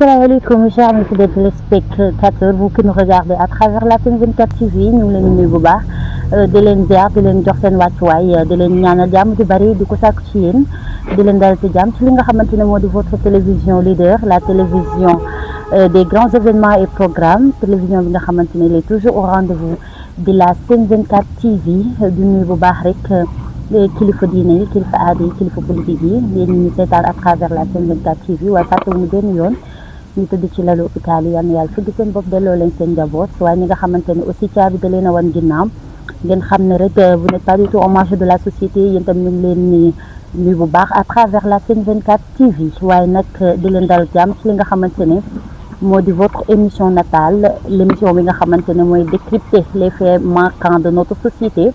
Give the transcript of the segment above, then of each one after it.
Assalamu alaikum, chers amis fidèles téléspectateurs, vous qui nous regardez à travers la Sen 24 TV, ñu ngi leen di nuyu bu baax di leen ziar di leen jox seen wàccuwaay di leen ñaanal jàmm di bari di ko sàkku ci yéen di leen dalal ci jàmm ci li nga xamante ne moo di votre télévision leader, la télévision des grands événements et programmes, télévision bi nga xamante ne il est toujours au rendez-vous de la Sen 24 TV di nuyu bu baax rek kilifa diine yi kilifa aada yi kilifa politique yi yéen ñu seetaan à travers la Sen 24 TV waaye fàttewuñu benn yoon ñu tëdd ci lalu hôpital yi yal na yàlla fëgg seen bopp delloo leen seen njaboot waaye ñi nga xamante ne aussi caabi da leen a wan ginnaaw ngeen xam ne rek vous n'êtes pas du tout au marge de la société yéen tam ñu ngi leen ni nuyu bu baax à travers la Sen 24 TV waaye nag di leen dal jàmm ci li nga xamante ne moo di votre émission natale l'émission bi nga xamante ne mooy décrypter les faits marquants de notre société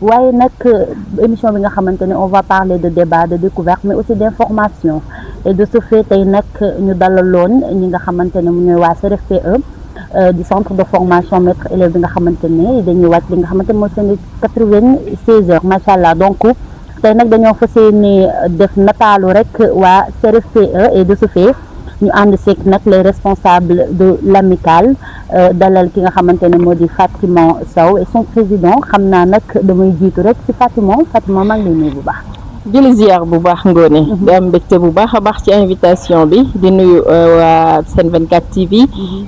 waaye nag émission bi nga xamante ne on va parler de débat de découverte mais aussi d'information et de ce fait tey nag ñu dalaloon ñi nga xamante ne mu ñooy waa CRFPE du centre de formation maître élève bi nga xamante ne dañuy wàcc li nga xamante ne mooy seen 96 heures macha allah donc tey nag dañoo fas yéene def nataalu rek waa CRFPE et de ce fait ñu ànd seeg nag les responsables de l'amicale dalal ki nga xamante ne moo di Fatima Sow et son président xam naa nag damay jiitu rek ci Fatima maa ngi lay nuyu bu baax. di la ziar bu baax Ngoné. di am mbégte bu baax a baax ci invitation bi di nuyu waa Sen 24 TV.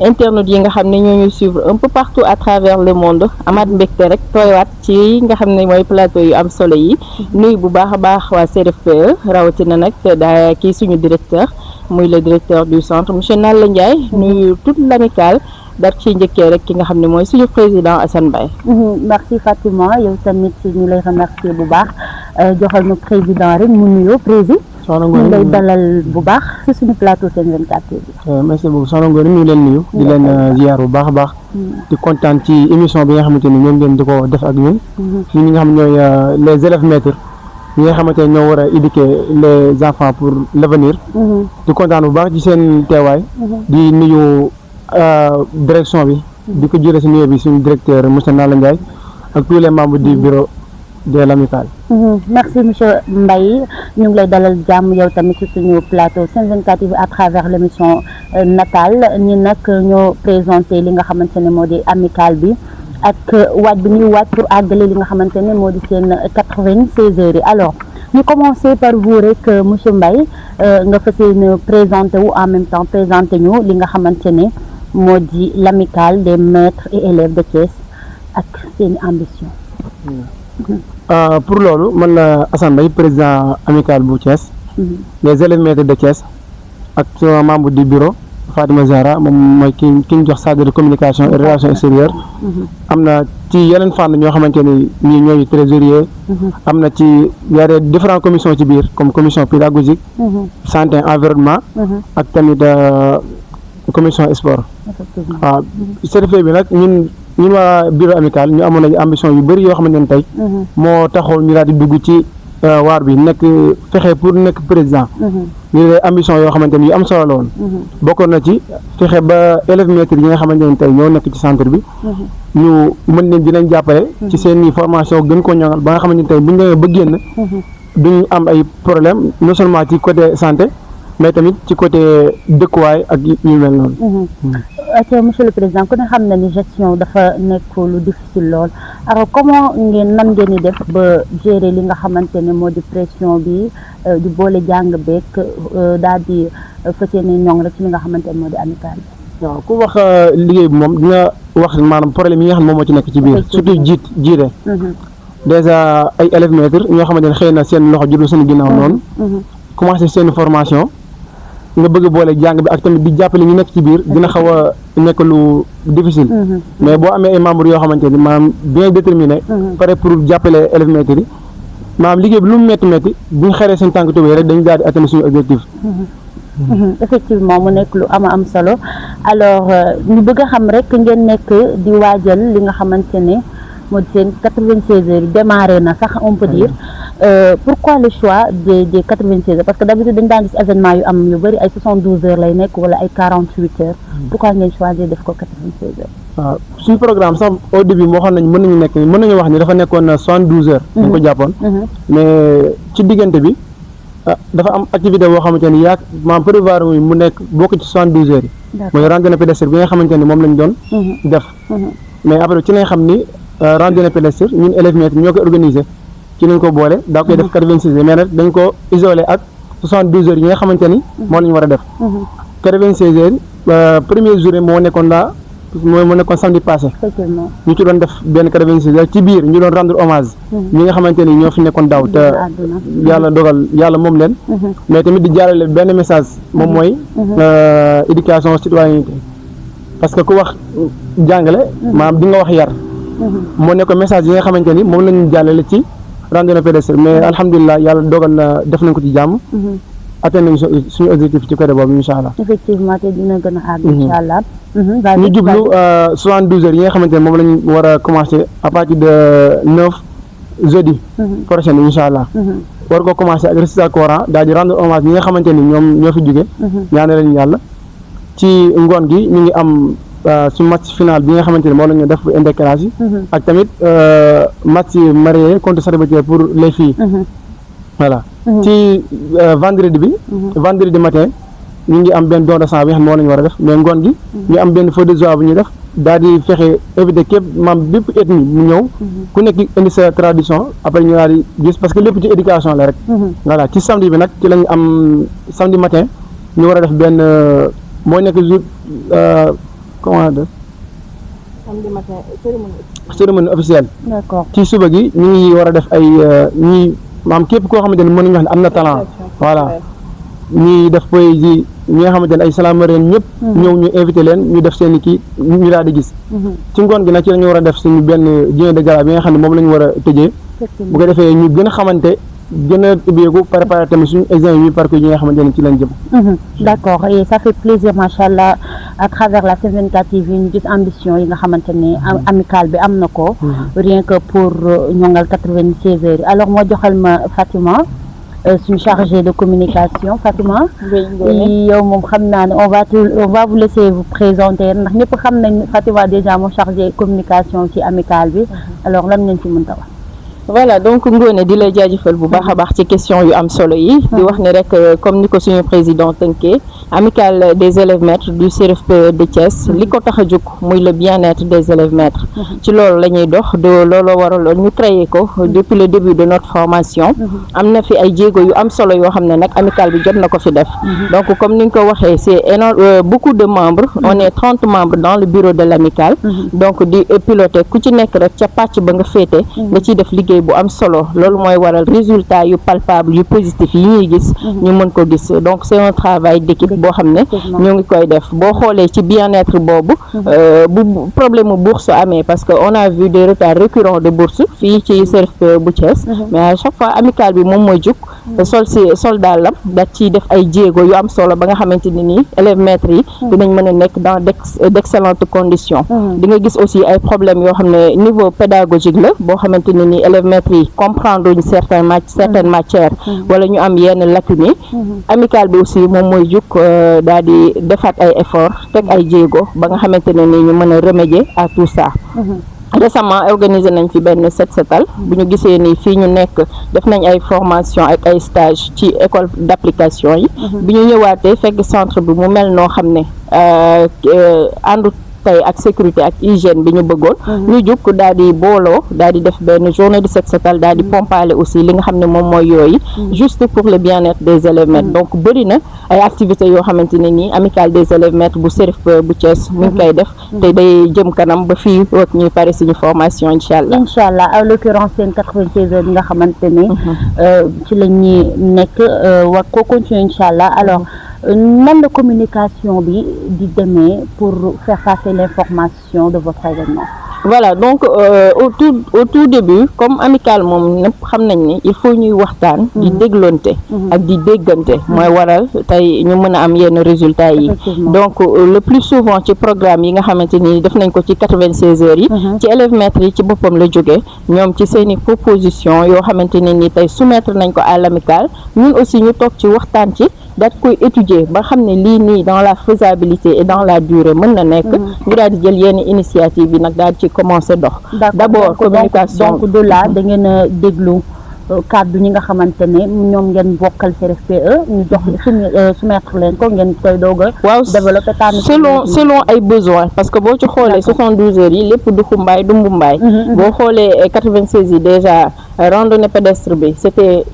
internautes yi nga xam ne ñoo ñuy suivre un peu partout à travers le monde amaat mbégte rek tooywaat ci nga xam ne mooy plateau yu am solo yi. nuyu bu baax a baax waa CRFPE rawatina nag daa kii suñu directeur muy le directeur du centre monsieur Nalla Ndiaye. nuyu toute l'amicale. dar ci njëkkee rek ki nga xam ne mooy suñu président Assane Mbaye. merci Fatima yow tamit ñu lay remercier bu baax joxal na président rek mu nuyoo président. soxna Ngoné ñu lay dalal bu baax ci suñu plateau Sen 24 TV. merci beaucoup soxna Ngoné ñu ngi leen nuyu. di leen ziar bu baax a baax. di kontaan ci émission bi nga xamante ni ñoom ngeen di ko def ak ñun. ñi nga xam ñooy les élèves maîtres ñi nga xamante ne ñoo war a éduquer les enfants pour l'avenir. di kontaan bu baax ci seen teewaay. di nuyu. Direction bi di ko jëlee si nuyu bi suñu directeur monsieur Nalla Ndiaye ak tous les membres du bureau de l'amicale. merci monsieur Mbaye ñu ngi lay dalal jàmm yow tamit ci suñu plateau Sen 24 TV à travers l'émission natale ñi nag ñoo présenté li nga xamante ne moo di amicale bi ak waaj bi ñuy waaj pour àggale li nga xamante ne moo di seen 96 heures yi alors ñu commencer par vous rek monsieur Mbaye nga fas yéene présenté wu en même temps présenté ñu li nga xamante ne moo di l'amicale des maîtres et élèves de Thiès ak seen ambition. pour loolu man la Assane Mbaye président amicale bu Thiès. les élèves maîtres de Thiès ak sama membre du bureau Fatima Zahra moom mooy ki ñu jox chargé de communication et relations extérieures. am na ci yeneen fànn ñoo xamante ni ñii ñooy trésorier. am na ci y a des différentes commissions ci biir comme commission pédagogique. santé environnement. ak tamit commission sport. waaw CRFPE bi nag ñun waa bureau amical ñu amoon nañu ambition yu bëri yoo xamante ne tey. moo taxoon ñu daal di dugg ci waar bi nekk fexe pour nekk président. ñu ne ambition yoo xamante ni yu am solo la woon. bokkoon na ci fexe ba élèves maîtres yi nga xamante ne tey ñoo nekk ci centre bi. ñu mën leen dinañ jàppale. ci seen formation gën ko ñoŋal ba nga xamante ne tey bu ñu demee ba génn. duñ am ay problème non seulement ci côté santé. mais tamit ci côté dëkkuwaay ak yu mel noonu. ok monsieur le président ku ne xam na ni gestion dafa nekk lu difficile lool alors comment nan ngeen di def ba gérer li nga xamante ne moo di pression bi di boole jàng beeg daal di fas yéene ñoŋ rek ci li nga xamante ne moo di amicale bi. waaw ku wax liggéey bi moom dina wax maanaam problème yi nga xam ne moom moo ci nekk ci biir. surtout jiite. déjà ay élèves maîtres ñoo xamante ne xëy na seen loxo juddu seen ginnaaw noonu. commencé seen formation. nga bëgg boole jàng bi ak tamit di jàppale ñu nekk ci biir dina xaw a nekk lu difficile. mais boo amee ay membres yoo xamante ni maanaam bien déterminé. pare pour jàppale élèves maîtres yi maanaam liggéey bi lu mu métti bu ñu xaree seen tànk tubéy rek dañu daal di atteindre suñu objectif. effectivement mu nekk lu am solo alors ñu bëgg a xam rek ngeen nekk di waajal li nga xamante ne moo di seen 96 heures démarré na sax on peut dire. Pourquoi le choix des 96 heures parce que d'habitude dañ daan gis événement yu am yu bëri ay 72 heures lay nekk wala ay 48 heures. pourquoi ngeen choisir def ko 96 heures. waaw suñu programme sax au début moo xam nañ mën nañu wax ni dafa nekkoon 72 heures. dañ ko jàppoon. mais ci diggante bi dafa am activité boo xamante ni maam prévoir mu nekk bokk ci 72 heures yi mooy randonnée pédestre bi nga xamante ni moom lañ doon def mais après ci lañ xam ni randonnée pédestre ñun élèves maîtres ñoo ko organisé ci lañ ko boole daa koy def 86 heures mais nag dañ ko isolé ak 72 heures yi nga xamante ni moo lañu war a def 96 heures premier journée moo nekkoon samedi passé ñu ci doon def benn 86 heures ci biir ñu doon rendre hommage ñi nga xamante ni ñoo fi nekkoon daaw te yàlla dogal yàlla moom leen mais tamit di jàllale benn message moom mooy éducation citoyenneté parce que ku wax jàngale maanaam di nga wax yar moo nekkoon message yi nga xamante ni moom lañu jàllale ci randonnée pédestre mais alhamdulilah yàlla dogal na def nañ ko ci jàmm atteindre nañu suñu objectif ci côté boobu incha allah. effectivement te dina gën a àgg incha allah. ñu jublu 72 heures yi nga xamante ne moom lañ war a commencer à partir de 9 jeudi prochain incha allah. war ko commencer ak récital Coran daal di rendre hommage ñi nga xamante ni ñoom ñoo fi jóge ñaanal leen yàlla ci ngoon gi ñu ngi am su match final bi nga xamante ne moom la ñu def pour interclasse yi ak tamit match marié contre célibataire pour les filles voilà ci vendredi matin ñu ngi am benn don de sang bi nga xam ne moo la ñu war a def mais ngoon gi ñu am benn feu de joie bu ñuy def daal di fexe éviter képp maam bépp ethnie mu ñëw ku nekk indi sa tradition après ñu daal di gis parce que lépp ci éducation la rek voilà ci samedi bi nag ci lañ am samedi matin ñu war a def benn mooy nekk jour comment dire samedi matin cérémonie officielle d'accord ci suba gi ñu ngi war a def ay ñi maam képp koo xamante ni mën nañu wax ne am na talent voilà ñuy def poésie ñi nga xamante ne ay salamareen ñëpp ñëw ñu invité leen ñu def seen i kii ñu daal di gis ci ngoon gi nag ci la ñu war a def suñu benn dîner de gala bi nga xam ne moom la ñu war a tëjee bu ko defee ñu gën a xamante gën a ubbeeku préparer tamit suñu examen yi parcours yi nga xamante ne ci lañ jëm d'accord et ça fait plaisir machallah à travers la Sen 24 TV ñu gis ambition yi nga xamante ne amicale bi am na ko rien que pour ñongal 96 heures alors moo joxal ma Fatima suñu chargé de communication Fatima yow moom xam naa ne on va vous laisser vous présenter ndax ñëpp xam nañ Fatima déjà moo chargé communication ci amicale bi alors lan ngeen ci mën a wax. voilà donc Ngoné di la jaajëfal bu baax a baax ci question yu am solo yi di wax ne rek comme ni ko suñu président tënkee amicale des élèves maîtres du CRFPE de Thiès li ko tax a jóg muy le bien-être des élèves maîtres ci loolu la ñuy dox de loolu waraloon ñu créé ko depuis le début de notre formation am na fi ay jéego yu am solo yoo xam ne nag amicale bi jot na ko fi def donc comme ni nga ko waxee c'est énorme beaucoup de membres on est 30 membres dans le bureau de l'amicale donc di piloter ku ci nekk rek ca pàcc ba nga féete nga ciy def liggéey bu am solo loolu mooy waral résultat yu palpable yu positif yi ñuy gis ñu mën ko gis donc c'est un travail d'équipe boo xam ne ñoo ngi koy def boo xoolee ci bien-être boobu bu problème bourse amee parce que on a vu des retards récurrents de bourse fii ci CRFPE bu Thiès mais à chaque fois amicale bi moom mooy jug sol daalam da ciy def ay jéego yu am solo ba nga xamante ni nii élèves maîtres yi dinañ mën a nekk dans d'excellentes conditions di nga gis aussi ay problèmes yoo xam ne niveau pédagogique la boo xamante ni nii élèves maîtres yi comprendre uñ certaines matières wala ñu am yenn lacunes yi amicale bi aussi moom mooy jug daal di defaat ay efforts teg ay jéego ba nga xamante ne nii ñu mën a remédier à tout ça récemment organisé nañ fi benn set setal bu ñu gisee ni fii ñu nekk def nañ ay formation ak ay stage ci école d'application yi bi ñu ñëwaatee fekk centre bi mu mel noo xam ne àndu tey ak sécurité ak hygiène bi ñu bëggoon ñu jukk daal di booloo daal di def benn journée de set setal daal di pompale aussi li nga xam ne moom mooy yooyu juste pour le bien-être des élèves maîtres donc bëri na ay activités yoo xamante ne nii amicale des élèves maîtres bu CRFPE bu Thiès mu ngi koy def te day jëm kanam ba fii wak ñuy pare suñu formation incha allah en l'occurrence seen 96 heures bi nga xamante ne ci la ñuy nekk war ko continuer incha allah alors nan la communication bi di demee pour faire passer l'information de votre événement. Voilà donc au tout début comme amicale moom ñëpp xam nañ ni il faut ñuy waxtaan di déglonte ak di déggante mooy waral tey ñu mën a am yenn résultats yi donc le plus souvent ci programme yi nga xamante ni def nañ ko ci 96 heures yi ci élèves maîtres yi ci boppam la jógee ñoom ci seeni proposition yoo xamante ne ni tey soumettre nañ ko à l'amicale ñun aussi ñu toog ci waxtaan ci daal koy étudier ba xam ne lii nii dans la faisabilité et dans la durée mën na nekk ñu daal di jël yenn initiative bi nag daal ci commencer dox d'abord communication donc de là da ngeen a déglu kàddu ñi nga xamante ne ñoom ngeen bokkal CRFPE ñu jox soumettre leen ko ngeen koy doog a waaw développer tànn selon ay besoins parce que boo ci xoolee 72 heures yi lépp du xumbaay du mbumbaay boo xoolee 96 yi déjà randonnée pédestre bi c'était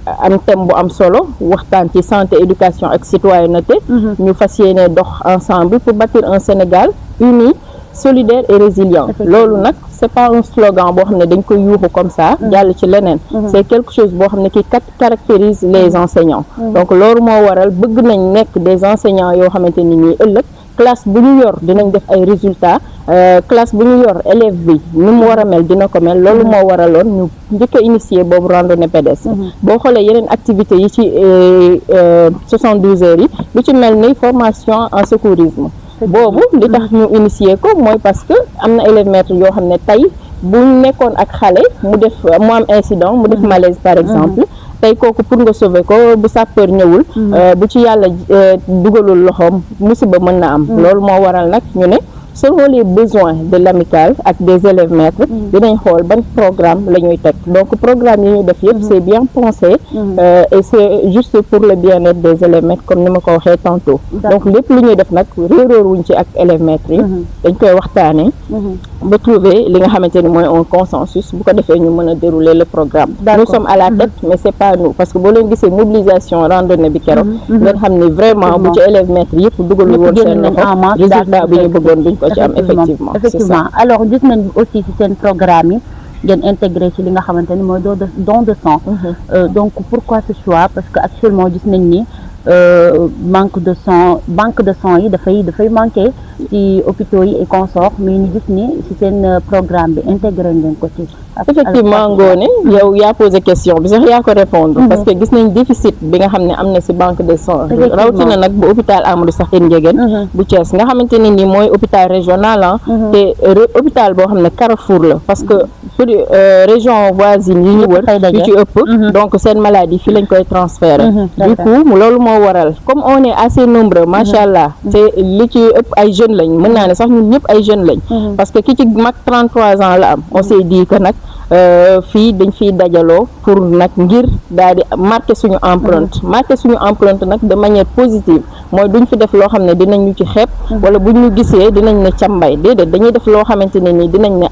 am thème bu am solo waxtaan ci santé éducation ak citoyenneté ñu fas yéene dox ensemble pour bâtir un Sénégal uni solidaire et résilient loolu nag c'est pas un slogan boo xam ne dañ koy yuuxu comme ça jàll ci leneen c'est quelque chose boo xam ne qui caractérise les enseignants donc loolu moo waral bëgg nañ nekk des enseignants yoo xamante ni ñuy ëllëg classe bu ñu yor dinañ def ay résultats classe bu ñu yor élève bi ni mu war a mel dina ko mel loolu moo waraloon ñu njëkk a initier boobu randonnée pédestre boo xoolee yeneen activités yi ci 72 heures yi lu ci mel ni formation en secourisme boobu li tax ñu initier ko mooy parce que am na élève maître yoo xam ne tey bu nekkoon ak xale mu am incident mu def malaise par exemple tey kooku pour nga sauver ko bu sapeur ñëwul bu ci yàlla dugalul loxoom musiba mën na am loolu moo waral nag ñu ne selon les besoins de l'amicale ak des élèves maîtres dinañ xool ban programme la ñuy teg donc programme yi ñu def yëpp c'est bien pensé et c'est juste pour le bien-être des élèves maîtres comme ni ma ko waxee tantôt donc lépp lu ñuy def nag réeróoruñ ci ak élèves maîtres yi dañ koy waxtaanee ba trouver li nga xamante ni mooy un consensus bu ko defee ñu mën a dérouler le programme nous sommes à la tête mais c'est pas nous parce que boo leen gisee mobilisation randonnée bi keroog ngeen xam ni vraiment bu ci élèves maîtres yëpp dugalul woon seen loxo résultat bi ñu bëggoon duñ ko ci am effectivement alors gis nañ aussi ci seen programme yi ngeen intégré ci li nga xamante ni mooy don de sang donc pourquoi ce choix parce que actuellement gis nañ ni banque de sang yi dafay manqué ci hôpitaux yi et consorts mais ñu gis ni ci seen programme bi intégré ngeen ko ci effectivement Ngoné yow yaa posé question bi sax yaa ko répondre parce que gis nañ déficit bi nga xam ne am na ci banque de sang rawatina nag bu hôpital Amadou Sakhir Ndiéguène bu Thiès nga xamante ne ni mooy hôpital régional te hôpital boo xam ne carrefour la parce que région voisine yi ñu wër yu ci ëpp donc seen maladie fi lañ koy transférer du coup loolu moo waral comme on est assez nombreux macha allah te li ci ëpp ay jeunes lañ mën naa ne sax ñun ñëpp ay jeunes lañ parce que ki ci mag 33 ans la am on s'est dit que nag fii dañ fiy dajaloo pour nag ngir daal di marquer suñu empreinte nag de manière positive mooy duñ fi def loo xam ne dinañ ñu ci xeeb wala buñ ñu gisee dinañ ne càmbay déedéet dañuy def loo xamante ne nii dinañ ne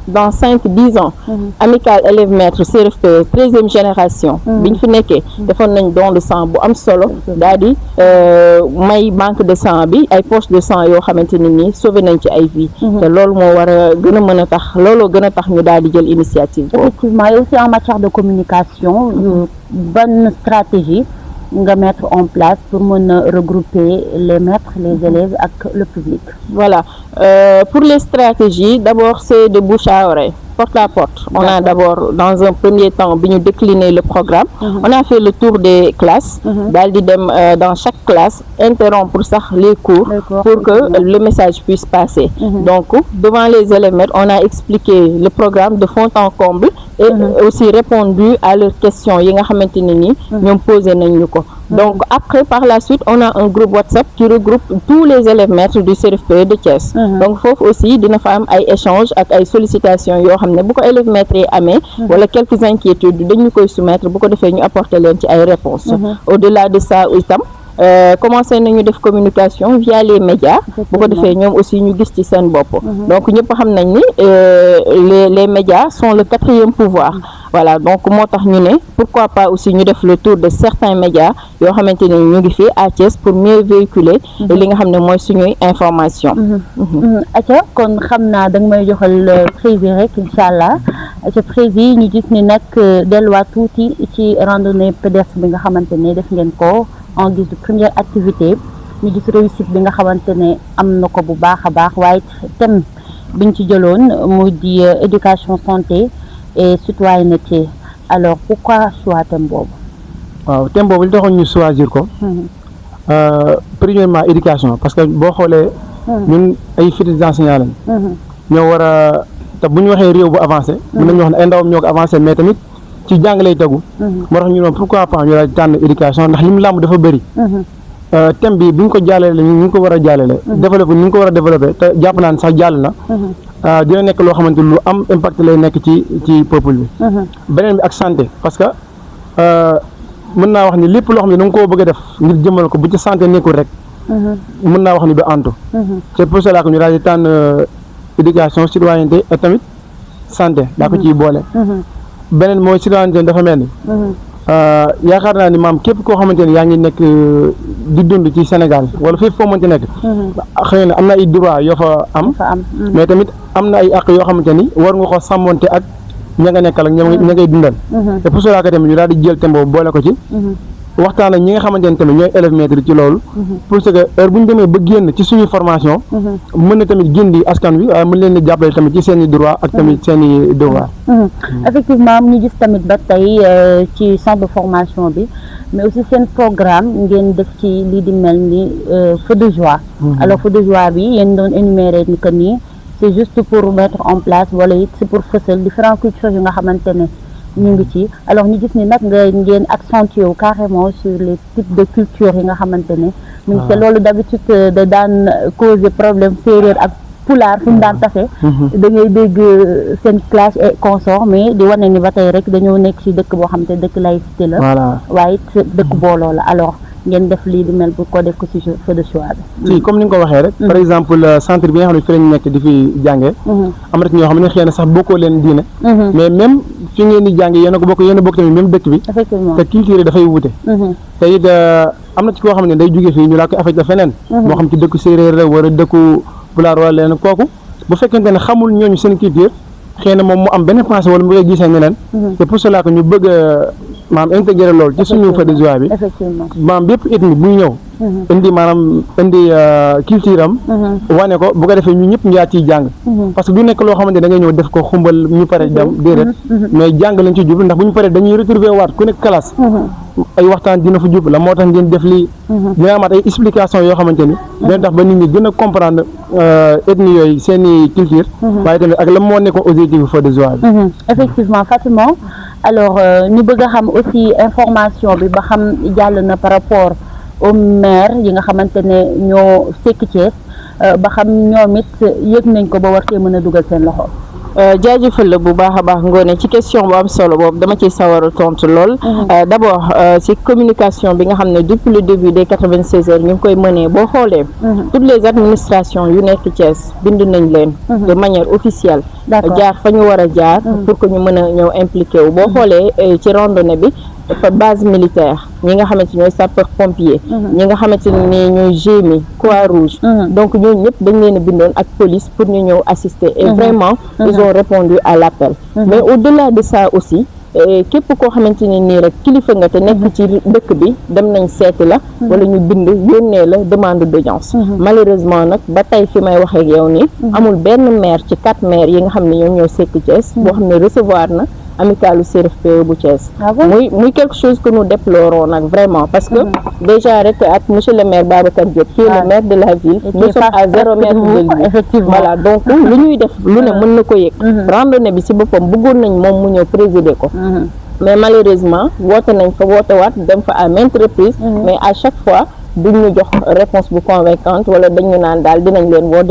dans 5-10 ans amicale élève maître CRFPE 13e génération biñ fi nekkee defoon nañ don de sang bu am solo daal di may banque de sang bi ay poche de sang yoo xamante ne nii sauvé nañ ci ay vie te loolu moo war a gën a mën a tax looloo gën a tax ñu daal di jël initiative boobu. Effectivement et aussi en matière de communication bonne stratégie nga mettre en place pour mën a regrouper les maîtres les élèves ak le public. Voilà pour les stratégies d'abord c'est de bouche à oreille porte à porte. On a d'abord dans un premier temps bi ñu décliner le programme on a fait le tour des classes daal di dem dans chaque classe interrompre sax les cours pour que le message puisse passer donc devant les élèves maîtres on a expliqué le programme de fond en comble et aussi répondu à leurs questions yi nga xamante ne ni ñoom posé nañ ñu ko donc après par la suite on a un groupe WhatsApp qui regroupe tous les élèves maîtres du CRFPE de Thiès donc foofu aussi dina fa am ay échanges ak ay sollicitations yoo xam ne bu ko élèves maîtres yi amee wala quelques inquiétudes dañu koy soumettre bu ko defee ñu apporter leen ci ay réponses au-delà de ça itam commencé nañu def communication via les médias bu ko defee ñoom aussi ñu gis ci seen bopp donc ñëpp xam nañ ni les médias sont le 4e pouvoir voilà donc moo tax ñu ne pourquoi pas aussi ñu def le tour de certains médias yoo xamante ne ñu ngi fii à Thiès pour mieux véhiculer li nga xam ne mooy suñuy information aca kon xam naa da nga may joxal prévis rek incha allah aca prévis ñu gis ni nag delluwaat tuuti ci randonnée pédestre bi nga xamante ne def ngeen ko en guise de première activité ñu gis réussite bi nga xamante ne am na ko bu baax a baax waaye thème biñ ci jëloon mu di éducation santé et citoyenneté alors pourquoi choix thème boobu waaw thème boobu li taxoon ñu choisir ko premièrement éducation parce que boo xoolee ñun ay futurs enseignants lañ ñoo war a te bu ñu waxee réew bu avancé mën nañu wax ne ay ndawam ñoo ko avancé mais tamit ci jàng lay tegu moo tax ñu noonu pourquoi pas ñu daal tànn éducation ndax li mu làmb dafa bëri thème bi bu ñu ko jàllale ñu ngi ko war a jàllale développé ni ñu ko war a développé te jàpp naa ne sax jàll na dina nekk loo xamante lu am impact lay nekk ci peuple bi. beneen bi ak santé parce que mën naa wax ni lépp loo xam ne da nga koo bëgg a def ngir jëmal ko bu ci santé nekkul rek. mën naa wax ni du antu. c'est pour cela que ñu daal di tànn éducation citoyenneté ak tamit santé daa ko ciy boole. beneen mooy citoyenneté dafa mel ni. yaakaar naa ni maam képp koo xamante ni yaa ngi nekk di dund ci Sénégal wala fépp foo mënti nekk. xëy na am na ay droit yoo fa am. mais tamit am na ay àq yoo xamante ni war nga ko sàmmonte ak ña nga nekkal ak ña ngay dundal. te pour cela que tamit ñu daal di jël thème boobu boole ko ci. waxtaan ak ñi nga xamante ni tamit ñooy élèves maîtres ci loolu. pour que heure bu ñu demee ba génn ci suñu formation. mën na tamit gindi askan wi waaye mën leen di jàppale tamit ci seen i droit ak tamit seen i devoir. effectivement ñu gis tamit ba tey ci centre de formation bi mais aussi seen programme ngeen def ci lii di mel ni feu de joie. alors feu de joie bi yéen doon énumérer ni que nii c'est juste pour mettre en place wala it c'est pour fësal différentes cultures yi nga xamante ne. ñu ngi ci alors ñu gis ni nag ngeen accentué wu carrément sur les types de culture yi nga xamante ne mu ngi te loolu d'habitude da daan causer problème séeréer ak pulaar fu ñu daan tase da ngay dégg seen clash et consort mais di wane ni ba tey rek dañoo nekk ci dëkk boo xamante dëkk laïcité la waaye it dëkk booloo la alors ngeen def lii di mel bu ko def ko ci feu de choix bi. si comme ni nga ko waxee rek. par exemple centre bi nga xam ne fi lañ nekk di fi jàngee. am na ci ñoo xam ne xëy na sax bokkoo leen diine. mais même fi ngeen di jàngee yéen a ko bokk yéen a bokk tamit même dëkk bi. effectivement te culture yi dafay wute. te it am na ci koo xam ne day jóge fii ñu laa koy affecté feneen. moo xam ci dëkku séeréer la wala dëkku pulaar wala leen kooku bu fekkente ne xamul ñooñu seen culture xëy na moom mu am benn pensée wala mu koy gisee ñeneen. c'est pour cela que ñu bëgg maam intégré loolu ci suñu feu de joie bi maam bépp ethnie buy ñëw indi maanaam indi culture am wane ko bu ko defee ñu ñëpp ñu yaa ciy jàng parce que du nekk loo xamante da ngay ñëw def ko xumbal ñu pare dem déedéet mais jàng lañ ci jublu ndax bu ñu paree dañuy retrouver waat ku nekk classe ay waxtaan dina fa jub la moo tax ngeen def lii dina amaat ay explication yoo xamante ni dina tax ba nit ñi gën a comprendre ethnie yooyu seen i culture waaye tamit ak la moo nekkoon objectif feu de joie bi effectivement Fatima alors ñu bëgg a xam aussi information bi ba xam jàll na par rapport au maire yi nga xamante ne ñoo sekk Thiès ba xam ñoom it yëg nañ ko ba war cee mën a dugal seen loxo. jaajëfal la bu baax a baax Ngoné ci question bu am solo boobu dama ciy sawar a tontu lool. d'abord ci communication bi nga xam ne depuis le début des 96 heures ñu ngi koy mënee boo xoolee. toutes les administrations yu nekk Thiès bind nañ leen. de manière officielle. jaar fa ñu war a jaar. pour que ñu mën a ñëw impliqué wu boo xoolee ci randonnée bi. dafa base militaire ñi nga xamante ñooy sapeur pompier ñi nga xamante ni ñooy GMI Croix-Rouge donc ñooñu ñëpp dañ leen a bindoon ak police pour ñu ñëw assister et vraiment ils ont répondu à l'appel mais au-delà de ça aussi képp koo xamante ne nii rek kilifa nga te nekk ci dëkk bi dem nañ seeti la wala ñu bind yónnee la demande d'audience malheureusement nag ba tey fi may waxee ak yow nii amul benn maire ci 4 maires yi nga xam ne ñoom ñoo sekk Thiès boo xam ne recevoir na amicalu CRFPE bu Thiès muy quelque chose que nous déplorons nag vraiment parce que déjà rek ak monsieur le maire Babacar Diop qui est le maire de la ville nous sommes à 0 mètre de lui effectivement voilà donc lu ñuy def lu ne mën na ko yëg randonnée bi ci boppam bëggoon nañ moom mu ñëw présider ko mais malheureusement woote nañ fa woote waat dem fa à maintes reprises mais à chaque fois duñ ñu jox réponse bu convaincante wala dañu naan daal dinañ leen woo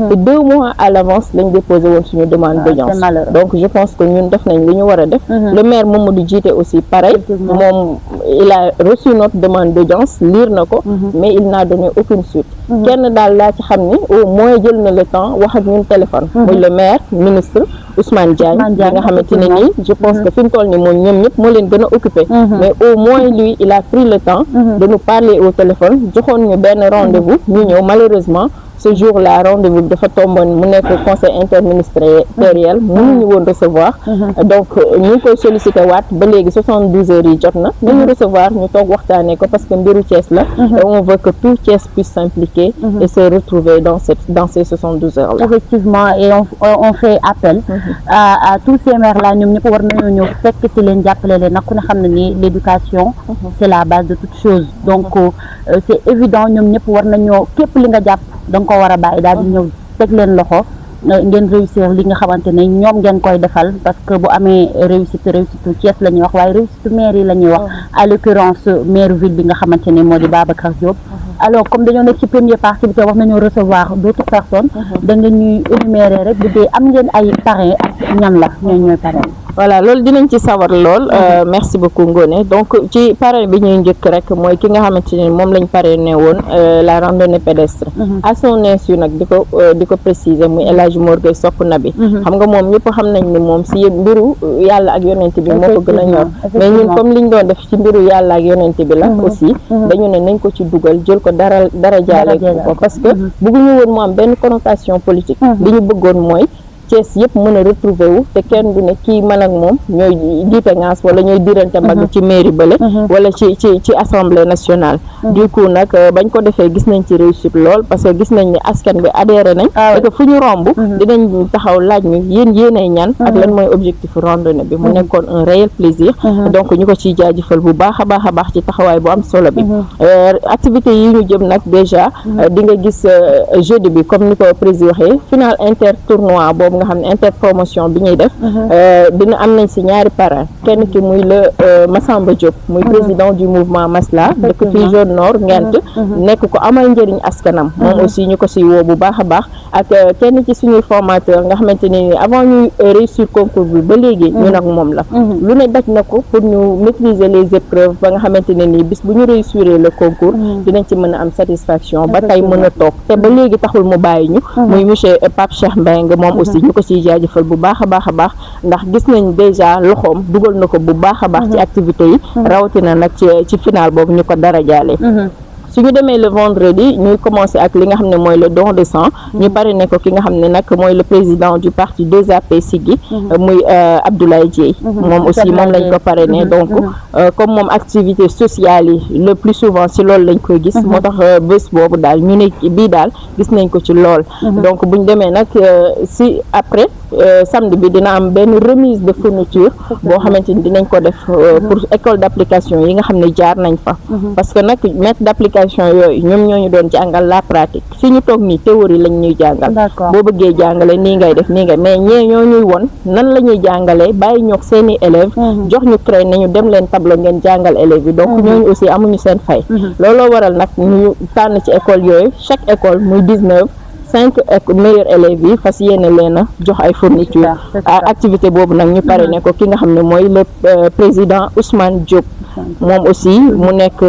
te 2 mois à l'avance lañ déposé woon suñu demande d'audience donc je pense que ñun def nañ li ñu war a def le maire Mamadou Djité aussi pareil moom il a reçu notre demande d'audience lire na ko mais il n'a donné aucune suite kenn daal laa ci xam ni au moins jël na le temps wax ak ñun téléphone muy le maire ministre Ousmane Diagne bi nga xamante ne nii je pense que fi mu toll ni moom ñoom ñëpp moo leen gën a occupé mais au moins lui il a pris le temps de nous parler au téléphone joxoon ñu benn rendez-vous ñu ñëw malheureusement ce jour-là rendez-vous dafa tomboon mu nekk conseil interministériel mënuñu woon recevoir donc ñu ngi koy sollicité waat ba léegi 72 heures yi jot na nañu recevoir ñu toog waxtaanee ko parce que mbiru Thiès la et on veut que tout Thiès puisse s'impliquer et se retrouver dans ces 72 heures là effectivement et on fait appel à tous ces maires là ñoom ñëpp war nañoo ñëw fekk ci leen jàppale leen nag ku ne xam ne ni l'éducation c'est la base de toute chose donc c'est évident ñoom ñëpp war nañoo képp li nga jàpp da nga ko war a bàyyi daal di ñëw teg leen loxo ngeen réussir li nga xamante ne ñoom ngeen koy defal parce que bu amee réussite Thiès la ñuy wax waaye réussite maire yi la ñuy wax à l'occurrence maire ville bi nga xamante ne moo di Babacar Diop. alors comme dañoo nekk ci première partie bi te wax nañoo recevoir d'autres personnes da nga ñuy énumérer rek bu dee am ngeen ay parrain ak ñan la ñooy parrain. voilà loolu dinañ ci sawar lool merci beaucoup Ngoné donc ci parrain bi ñuy njëkk rek mooy ki nga xamante ne moom lañ parrainé woon la randonnée pédestre à son insu nag di ko préciser muy El Hadji Mor Gueye Sopp Nabi xam nga moom ñëpp xam nañ ni moom si mbiru yàlla ak yonent bi moo ko gën a ñor mais ñun comme liñ doon def ci mbiru yàlla ak yonent bi la aussi dañu ne nañ ko ci dugal jël ko dara jaale ko parce que bëgguñu woon mu am benn connotation politique li ñu bëggoon mooy Thiès yëpp mën a retrouver wu te kenn du ne kii man ak moom ñooy diite ngaas wala ñooy dirante mbagg ci mairie bële wala ci assemblée nationale du coup nag bañ ko defee gis nañ ci réussite lool parce que gis nañ ni askan bi adhéré nañ et que fu ñu romb dinañ taxaw laaj ñu yéenay ñan ak lan mooy objectif randonnée bi mu nekkoon un réel plaisir donc ñu ko ciy jaajëfal bu baax a baax ci taxawaay bu am solo bi activités yi ñu jëm nag déjà di nga gis jeudi bi comme ni ko président waxee final inter tournoi boobu nga xam ne interpromotion bi ñuy def dina am nañ ci ñaari parrain kenn ki muy le Massamba Diop muy président du mouvement Masla dëkk fii zone nord Ngent nekk ko amal njëriñ askanam moom aussi ñu ko ci woo bu baax a baax ak kenn ci suñuy formateur nga xamante ne avant ñuy réussir concours bi ba léegi ñu nag moom la lu ne daj na ko pour ñu maîtriser les épreuves ba nga xamante ne nii bis bu ñu réussir le concours dinañ ci mën a am satisfaction ba tey mën a toog te ba léegi taxul mu bàyyi ñu muy monsieur Pape Cheikh Mbengue moom aussi ñu ko ciy jaajëfal bu baax a baax ndax gis nañ déjà loxoom dugal na ko bu baax a baax ci activités yi rawatina nag ci final boobu ñu ko dara jaale su ñu demee le vendredi ñuy commencé ak li nga xam ne mooy le don de sang ñu parrainé ko ki nga xam ne nag mooy le président du parti 2AP Siggi muy Abdoulaye Dieye moom aussi moom lañ ko parrainé donc comme moom activité sociale yi le plus souvent ci loolu lañ koy gis moo tax bés boobu daal ñu ne bii daal gis nañ ko ci lool donc buñ demee nag si après samedi bi dina am benn remise de fourniture boo xamante ni dinañ ko def pour école d'application yi nga xam ne jaar nañ fa parce que nag maître d'application yooyu ñoom ñoo ñu doon jàngal la pratique fi ñu toog nii théorie lañ ñuy jàngal boo bëggee jàngale nii ngay def nii ngay mais ñee ñoo ñuy won nan la ñuy jàngalee bàyyi ñoog seeni élèves jox ñu cré nañu dem leen tableau ngeen jàngal élèves yi donc ñooñu aussi amuñu seen fay looloo waral nag ñu tànn ci école yooyu chaque école muy 5 meilleurs élèves yi fas yéene leen a jox ay fourniture activité boobu nag ñu parrainé ko ki nga xam ne mooy le président Ousmane Diop moom aussi mu nekk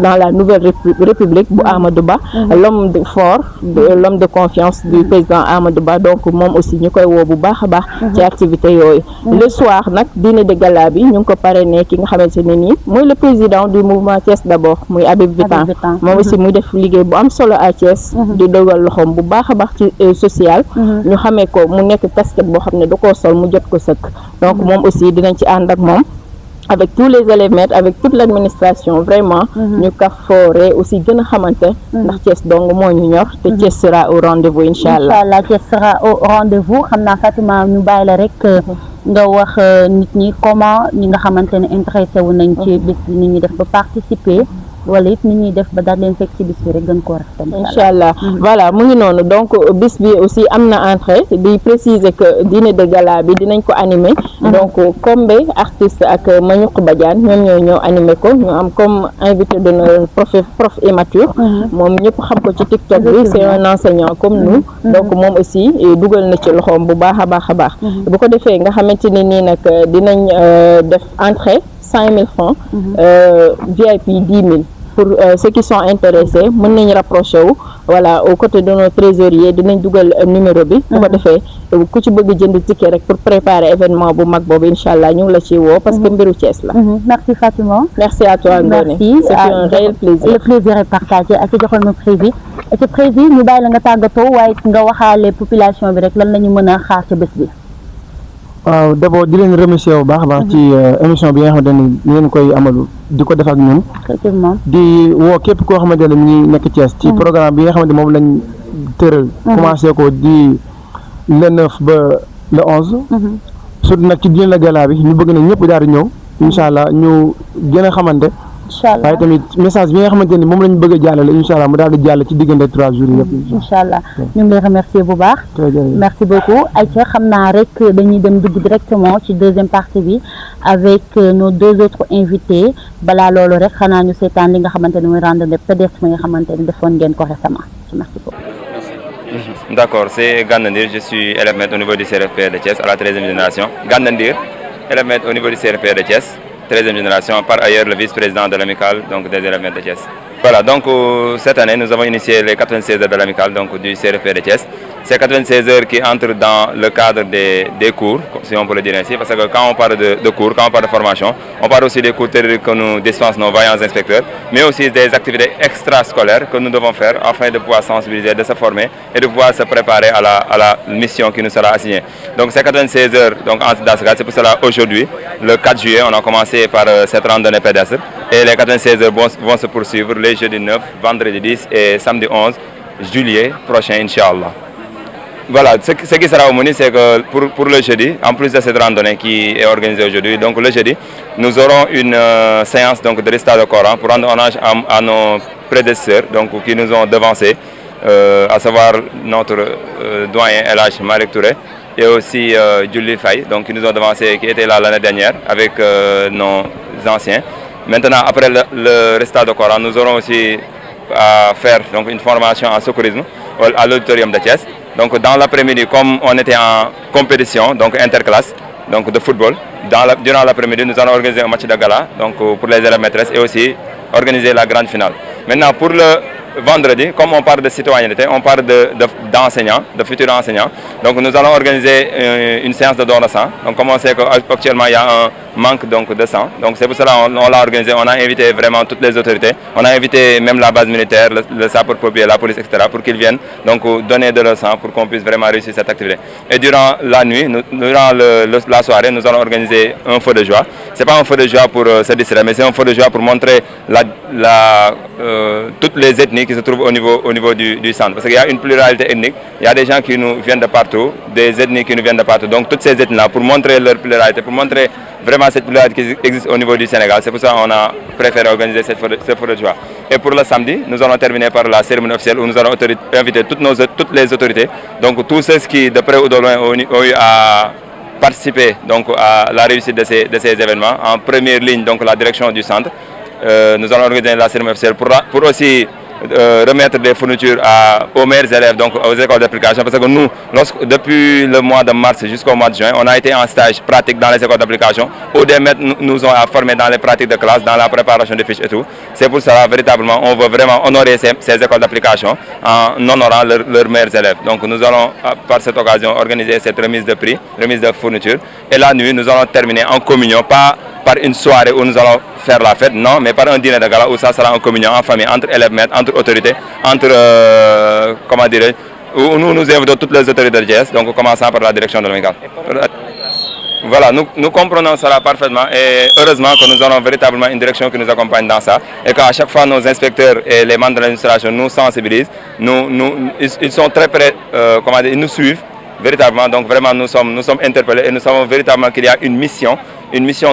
dans la nouvelle république bu Amadou Ba l'homme fort l'homme de confiance du président Amadou Ba donc moom aussi ñu koy woo bu baax a baax ci activité yooyu le soir nag dîner de gala bi ñu ngi ko parrainé ki nga xamante ne nii mooy le président du mouvement Thiès d'abord muy Habib Vitan moom aussi muy def liggéey bu am solo à Thiès di dogal loxoom bu baax a baax ci social ñu xamee ko mu nekk casquette boo xam ne da koo sol mu jot ko sëkk donc moom aussi dinañ ci ànd ak moom avec tous les élèves maîtres avec toute l'administration vraiment ñu kafoore aussi gën a xamante ndax Thiès dong moo ñu ñor te Thiès sera au rendez-vous inchallah Thiès sera au rendez-vous xam naa Fatima ñu bàyyi la rek nga wax nit ñi comment ñi nga xamante ne intéressé wu nañ ci bis bi nit ñi def ba participer wala it nit ñuy def ba daal leen fekk ci bis bi rek gën koo rafetlu inchallah voilà mu ngi noonu donc bis bi aussi am na entrée di préciser que dîner de gala bi dinañ ko animer donc Kombe artiste ak Maniouq Badiane ñoom ñooy ñëw animer ko ñu am comme invité d'honneur prof immature moom ñëpp xam ko ci TikTok bi c'est un enseignant comme nous donc moom aussi dugal na ci loxoom bu baax a baax bu ko defee nga xamante ne nii nag dinañ def entrée 5 000 francs VIP 10 000 pour ceux qui sont intéressés mën nañ rapproché wu voilà aux côtés de nos trésoriers dinañ dugal numéro bi bu ko defee ku ci bëgg jënd ticket rek pour préparer événement bu mag boobu inchallah ñu ngi la ci woo parce que mbiru Thiès la merci Fatima merci à toi Ngoné c'était un réel plaisir le plaisir est partagé ak ci joxal ma prévu ci prévu ñu bàyyi la nga tàggatoo waaye nga waxaale population bi rek lan la ñu mën a xaar ci bés bi waaw d'abord di leen remercier bu baax a baax ci émission bi nga xamante ne ni ngeen koy amalu di ko def ak ñun di woo képp koo xamante ne mi ngi nekk Thiès ci programme bi nga xamante moom lañ tëral commencé ko di le 9 ba le 11 surtout nag ci dîner de gala bi ñu bëgg na ñëpp daal di ñëw incha allah ñu gën a xamante inchallah waaye tamit message bi nga xamante ni moom lañ bëgg a jàllale inchallah mu daal di jàll ci diggante 3 jours yëpp inchallah ñu ngi lay remercier bu baax merci beaucoup Aïcha xam naa rek dañuy dem dugg directement ci deuxième partie bi avec nos deux autres invités balaa loolu rek xanaa ñu seetaan li nga xamante ne mooy randonnée pédestre mi nga xamante ne defoon ngeen ko récemment merci beaucoup. D'accord, c'est Gandandir, je suis élève maître au niveau du CRFP de Thiès à la 13e génération. Gandandir, élève maître au niveau du CRFP de Thiès, 13e génération, par ailleurs le vice-président de l'amicale des élèves maîtres de Thiès. Voilà, donc cette année nous avons initié les 96 heures de l'amicale du CRFP de Thiès. Ces 96 heures qui entrent dans le cadre des cours, si on peut le dire ainsi, parce que quand on parle de cours, quand on parle de formation, on parle aussi des cours théoriques que nous dispensent nos vaillants inspecteurs, mais aussi des activités extrascolaires que nous devons faire afin de pouvoir sensibiliser, de se former et de pouvoir se préparer à la mission qui nous sera assignée. Donc ces 96 heures, donc, dans ce cas, c'est pour cela aujourd'hui, le 4 juillet, on a commencé par cette randonnée pédestre et les 96 heures vont se poursuivre les jeudi 9, vendredi 10 et samedi 11 juillet prochain, Inch'Allah. Voilà, ce qui sera au menu, c'est que pour le jeudi, en plus de cette randonnée qui est organisée aujourd'hui, donc le jeudi, nous aurons une séance donc, de récital de Coran pour rendre hommage à nos prédécesseurs donc, qui nous ont devancés, à savoir notre doyen El Hadj Malick Touré et aussi Julie Faye, donc, qui nous ont devancés, qui étaient là l'année dernière avec nos anciens. Maintenant, après le récital de Coran, nous aurons aussi à faire donc, une formation en secourisme à l'auditorium de Thiès. Donc dans l'après-midi, comme on était en compétition, donc interclasse, donc de football, durant l'après-midi, nous allons organiser un match de gala donc, pour les élèves maîtresses et aussi organiser la grande finale. Maintenant, pour le vendredi, comme on parle de citoyenneté, on parle d'enseignants, de futurs enseignants. Donc nous allons organiser une séance de don de sang. Donc comme on sait qu'actuellement il y a un manque donc, de sang. Donc c'est pour cela qu'on l'a organisé, on a invité vraiment toutes les autorités. On a invité même la base militaire, le sapeur-pompier, la police, etc. pour qu'ils viennent donc, donner de leur sang pour qu'on puisse vraiment réussir cette activité. Et durant la nuit, durant la soirée, nous allons organiser un feu de joie. Ce n'est pas un feu de joie pour se distraire, mais c'est un feu de joie pour montrer toutes les ethnies qui se trouvent au niveau du centre. Parce qu'il y a une pluralité ethnique, il y a des gens qui nous viennent de partout, des ethnies qui nous viennent de partout. Donc toutes ces ethnies-là, pour montrer leur pluralité, pour montrer vraiment cette pluralité qui existe au niveau du Sénégal, c'est pour ça qu'on a préféré organiser ce feu de joie. Et pour le samedi, nous allons terminer par la cérémonie officielle où nous allons inviter toutes les autorités, donc tous ceux qui de près ou de loin ont eu à participer donc, à la réussite de ces événements. En première ligne, donc la direction du centre. Nous allons organiser la cérémonie officielle pour aussi remettre des fournitures aux meilleurs élèves, donc aux écoles d'application, parce que nous, depuis le mois de mars jusqu'au mois de juin, on a été en stage pratique dans les écoles d'application, où des maîtres nous ont formés dans les pratiques de classe, dans la préparation des fiches et tout. C'est pour cela, véritablement, on veut vraiment honorer ces écoles d'application en honorant leurs meilleurs élèves. Donc nous allons, par cette occasion, organiser cette remise de prix, remise de fournitures. Et la nuit, nous allons terminer en communion, pas par une soirée où nous allons faire la fête, non, mais par un dîner de gala où ça sera en communion, en famille, entre élèves maîtres, entre autorités, entre, comment dirais où nous invitons toutes les autorités de Thiès, donc commençant par la direction de l'amicale. Voilà, nous comprenons cela parfaitement et heureusement que nous avons véritablement une direction qui nous accompagne dans ça et qu'à chaque fois nos inspecteurs et les membres de l'administration nous sensibilisent, ils sont très prêts, comment dire, ils nous suivent véritablement, donc vraiment nous sommes interpellés et nous savons véritablement qu'il y a une mission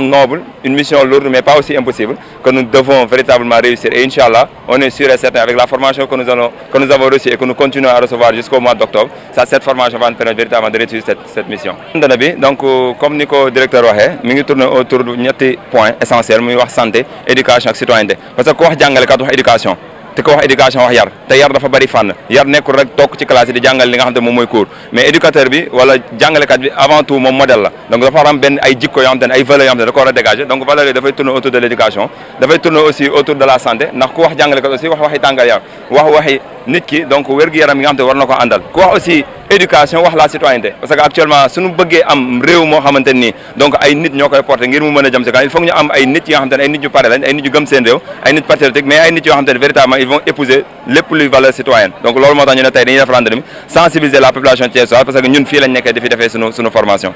noble, une mission lourde mais pas aussi impossible, que nous devons véritablement réussir. Et Inch'Allah, on est sûr et certain avec la formation que nous avons reçue et que nous continuons à recevoir jusqu'au mois d'octobre, cette formation va nous permettre véritablement de réussir cette mission. Donc comme le directeur waxee mi ngi tourner autour de ñetti points essentiels muy wax santé, éducation et citoyenneté. Parce que ku wax jàngalekat wax éducation. te ko wax éducation wax yar te yar dafa bari fànn yar nekkul rek toog ci classe yi di jàngal li nga xam te moom mooy cours mais éducateur bi wala jàngalekat bi avant tout moom modèle la donc dafa war am benn ay jikko yoo xam te ne ay valeurs yoo xam te ne da ko war a dégager donc valeurs yi dafay tourner autour de l' éducation dafay tourner aussi autour de la santé ndax ku wax jàngalekat aussi wax waxi tàngal yar wax waxi nit ki donc wér-gu-yaram yi nga xam te war na ko àndal ku wax aussi éducation wax la citoyenneté parce que actuellement suñu bëggee am réew moo xamante ni donc ay nit ñoo koy porté ngir mu mën a jëm si kanam il faut que ñu am ay nit yoo xamante ne ay nit ñu pare lañ ay nit ñu gëm seen réew ay nit patriotique mais ay nit yoo xamante ne véritablement ils vont épouser lépp luy valeur citoyenne donc loolu moo tax ñu ne tey dañuy def randonnée sensibiliser la population thiessoise parce que ñun fii lañ nekkee di fi defee suñu formation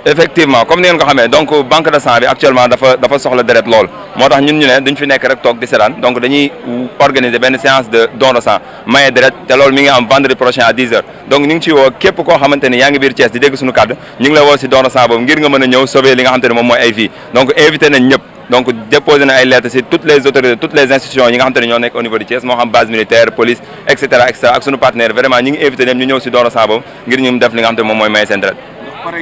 effectivement comme ni ngeen ko xamee donc banque de sang bi actuellement dafa soxla deret lool moo tax ñun ñu ne duñ fi nekk rek toog di seetaan donc dañuy organiser benn séance de don de sang maye deret te loolu mi ngi am vendredi prochain à 10h donc ñu ngi ci woo képp koo xamante ni yaa ngi biir Thiès di dégg suñu kàddu ñu ngi la woo si don de sang boobu ngir nga mën a ñëw sauver li nga xamante ne moom mooy ay vie donc invité nañ ñëpp donc déposé na ay lettres ci toutes les autorités toutes les institutions yi nga xamante ne ñoo nekk au niveau de Thiès moo xam base militaire police et cetera ak sunu partenaire vraiment ñi ngi invité ñoom ñu ñëw ci Doro Sang boobu ngir ñu def li nga xamante ne moom mooy maye seen deret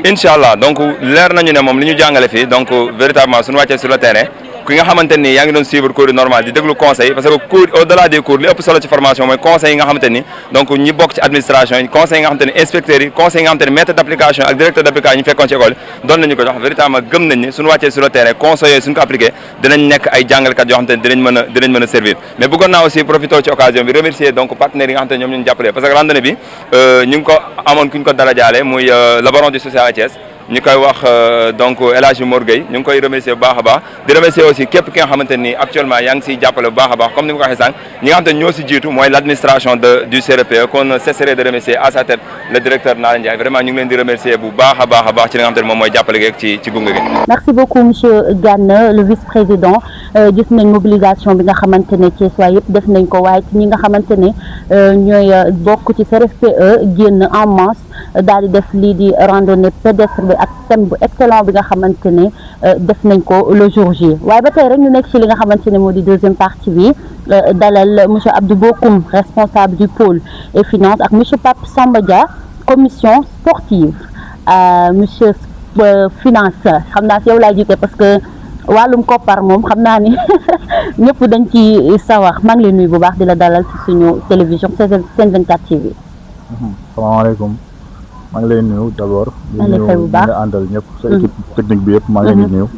incha allah donc leer nañu ne moom li ñu jàngale fii donc véritablement suñu wàccee sur le terrain ki nga xamante ni yaa ngi doon suivre cours yi normal di déglu conseil parce que cours au delà des cours li ëpp solo ci formation mooy conseil yi nga xamante ni donc ñi bokk ci administration yi conseil yi nga xamante ni inspecteurs yi conseil yi nga xamante ni maître d' application ak directeur d' application ñu fekkoon ci école yi doon nañu ko jox véritablement gëm nañ ni suñu wàccee sur le terrain conseil yooyu suñu ko appliqué dinañ nekk ay jàngalkat yoo xamante ni dinañ mën a servir mais bëggoon naa aussi profité ci occasion bi remercier donc partenaires yi nga xamante ni ñoom ñu jàppale parce que randonnée bi ñu ngi ko amoon ku ñu ko dara jaale muy le baron du social à Thiès ñu koy wax donc El Hadji Mor Gueye ñu ngi koy remercier bu baax a baax di remercier aussi képp ki nga xamante ni actuellement yaa ngi siy jàppale bu baax a baax comme ni ma ko waxee sànq ñi nga xamante ni ñoo si jiitu mooy l' administration du CRPE qu'on ne cesserait de remercier à sa tête le directeur Nala Ndiaye vraiment ñu ngi leen di remercier bu baax a baax ci li nga xamante ni moom mooy jàppale geeg ci gunge gi. merci beaucoup monsieur Gana le vice-président gis nañ mobilisation bi nga xamante ne Thiès waa yëpp def nañ ko waaye ci ñi nga xamante ne ñooy bokk ci CRFPE génn en masse daal di def lii di randonnée pédestre bi ak thème bu excellent bi nga xamante ne def nañ ko le jour J waaye ba tey rek ñu nekk ci li nga xamante ne moo di deuxième partie bi dalal monsieur Abdou Bokoum responsable du pôle et finance ak monsieur Pape Samba Dia commission sportive monsieur finance xam naa si yow laay jiite parce que wàllum koppar moom xam naa ni ñëpp dañ ci sawar maa ngi lay nuyu bu baax di la dalal ci suñu télévision Sen 24 TV. salaamaaleykum maa ngi lay nuyu d'abord. maa ngi lay fay bu baax di nuyu àndal ñëpp sa équipe technique bi yëpp maa ngi leen di nuyu.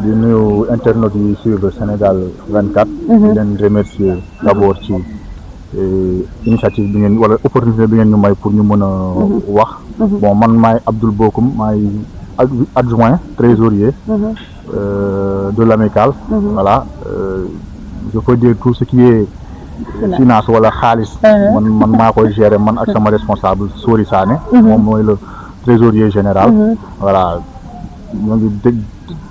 di nuyu internautes yi suivre Sénégal 24. di leen remercier d'abord ci initiative bi ngeen wala opportunité bi ngeen ñu may pour ñu mën a wax. bon man maay Abdoul Bokoum maay adjoint trésorier. de l'amicale. Voilà je peux dire tout ce qui est finance wala xaalis man maa koy gérer man ak sama responsable Sori Sané moom mooy le trésorier général voilà ñoo ngi dégg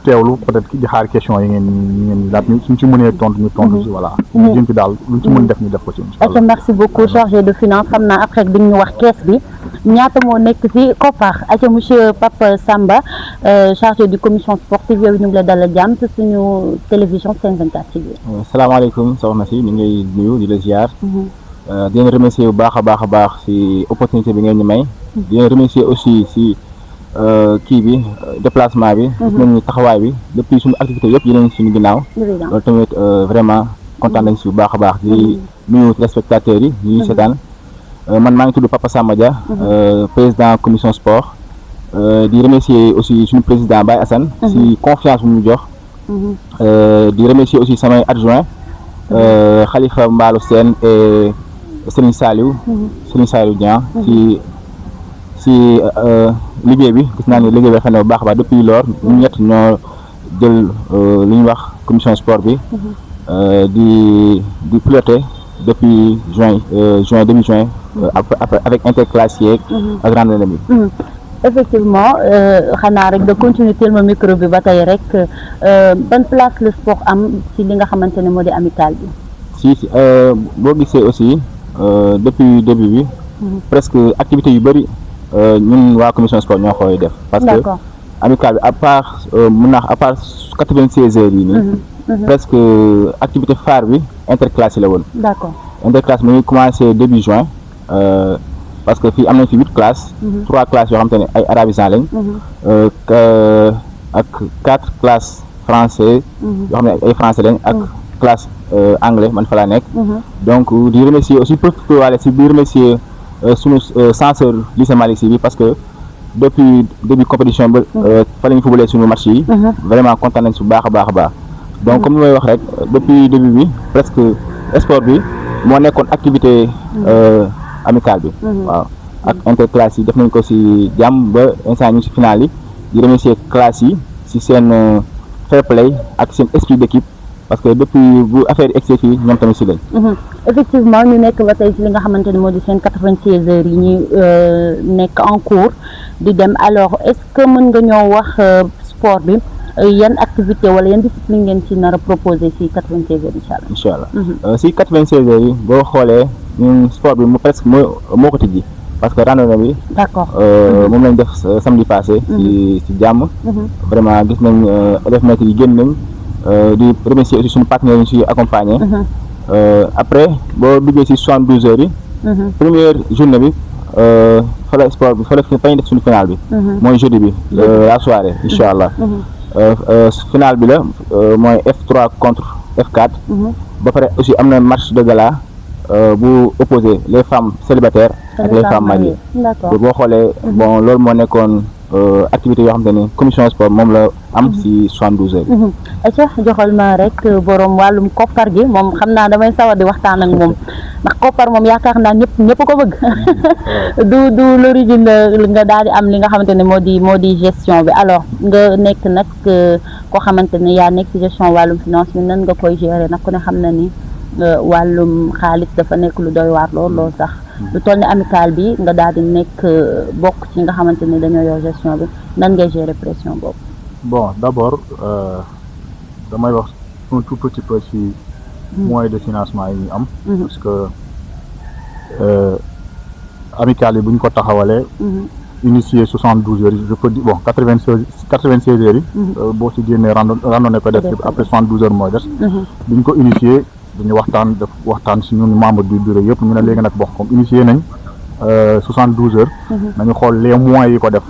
teewlu peut-être di xaar question yi ngeen laaj suñ ci mënee tontu ñu tontu ci voilà jëm ci daal luñ ci mën def ñu def ko ci incha merci beaucoup chargé de finance xam naa après di ñu wax kees bi ñaata moo nekk ci koppar aca monsieur Pape Samba chargé du commission sportive yow ñu ngi la dalal jàmm ci suñu télévision Sen 24 TV. salaamaaleykum soxna si ñu ngi nuyu di la ziar. di leen remercier bu baax a baax ci opportunité bi ngeen ñu may. di leen remercier aussi ci kii bi déplacement bi. gis nañu taxawaay bi depuis suñu activité yëpp yeneen suñu ginnaaw. loolu tamit vraiment kontaan nañ ci bu baax a baax di nuyu téléspectateurs yi ñuy seetaan. man maa ngi tudd Papa Samba Dia président commission sport di remercier aussi suñu président Baye Assane ci confiance bu ñu jox di remercier aussi samay adjoint Khalifa Mbalou Sène et Serigne Saliou Dian ci liggéey bi gis naa ne liggéey bi xam ne bu baax a baax depuis lors ñu ñett ñoo jël li ñuy wax commission sport bi di piloter depuis début juin avec interclassier ak randonnée bi. effectivement xanaa rek da continuer teel ma micro bi ba tey rek ban place le sport am ci li nga xamante ne moo di amical bi. si boo gisee aussi depuis début bi. presque activité yu bëri ñun waa commission sport ñoo koy def. parce que amical bi à part mun naa à part 96 heures yi nii. presque activité phare bi interclasse la woon. d'accord interclasse mu ngi commencé début juin parce que fii am nañ fi 8 classes. 3 classes yoo xamante ne ay arabisants lañ. ak 4 classes français. yoo xam ne ay français lañ ak classe anglais man fa laa nekk. donc di remercier aussi profité waale si di remercier sunu censeur lycée Malick Sy bi parce que depuis début compétition ba fa la ñu footballé suñu match yi. vraiment kontaan nañ si bu baax a baax. donc comme ni may wax rek depuis début bi presque sport bi moo nekkoon activité amicale bi. waaw ak interclasse yi def nañ ko ci jàmm ba instant ñu ci final yi di remercier classe yi ci seen fair play ak seen esprit d'équipe parce que depuis bu affaire yi egsi fii ñoom tamit ci lañ. effectivement ñu nekk ba tey ci li nga xamante ne moo di seen 96 heures yi ñuy nekk en cours di dem alors est-ce que mën nga ñoo wax sport bi. yan activité wala yan discipline ngeen ci nar a proposé ci 96 heures incha allah. ci 96 heures yi boo xoolee ñun sport bi mu presque moo ko tijji parce que randonnée bi. d'accord moom lañ def samedi passé. ci jàmm. vraiment gis nañ élèves maîtres yi génn nañ di remercier aussi suñu partenaires yi ci accompagner. Après boo duggee ci 72 heures yi. première journée bi fa la sport bi fa la fa ñu def suñu final bi. mooy jeudi bi la soirée incha allah. final bi la mooy F3 contre F4. ba pare aussi am na match de gala bu opposé les femmes célibataires ak les femmes mariées. boo xoolee bon loolu moo nekkoon activité yoo xam te ni commission sport moom la am ci 72 heures. ayca joxal ma rek borom wàllum koppar gi moom xam naa damay sawar di waxtaan ak moom ndax koppar moom yaakaar naa ñëpp ko bëgg du l'origine nga daal di am li nga xamante ne moo di gestion bi alors nga nekk nag koo xamante ne yaa nekk ci gestion wàllum finance mi nan nga koy gérer nag ku ne xam na ni wàllum xaalis dafa nekk lu doy waar lool sax lu toll ni amical bi nga daal di nekk bokk ci nga xamante ne dañoo yor gestion bi nan ngay gérer pression boobu. Bon, d'abord damay wax un tout petit peu ci moyens de financement yi ñu am. parce que amical yi bu ñu ko taxawalee. initié 72 heures je peux dire bon 96 heures yi. boo ci génnee randonnée pédestre après 72 heures mooy des. bi ñu ko initié dañu waxtaan ci ñun membre du bureau yëpp ñu ne léegi nag bon comme initié nañ 72 heures. nañu xool les moyens yi ko def.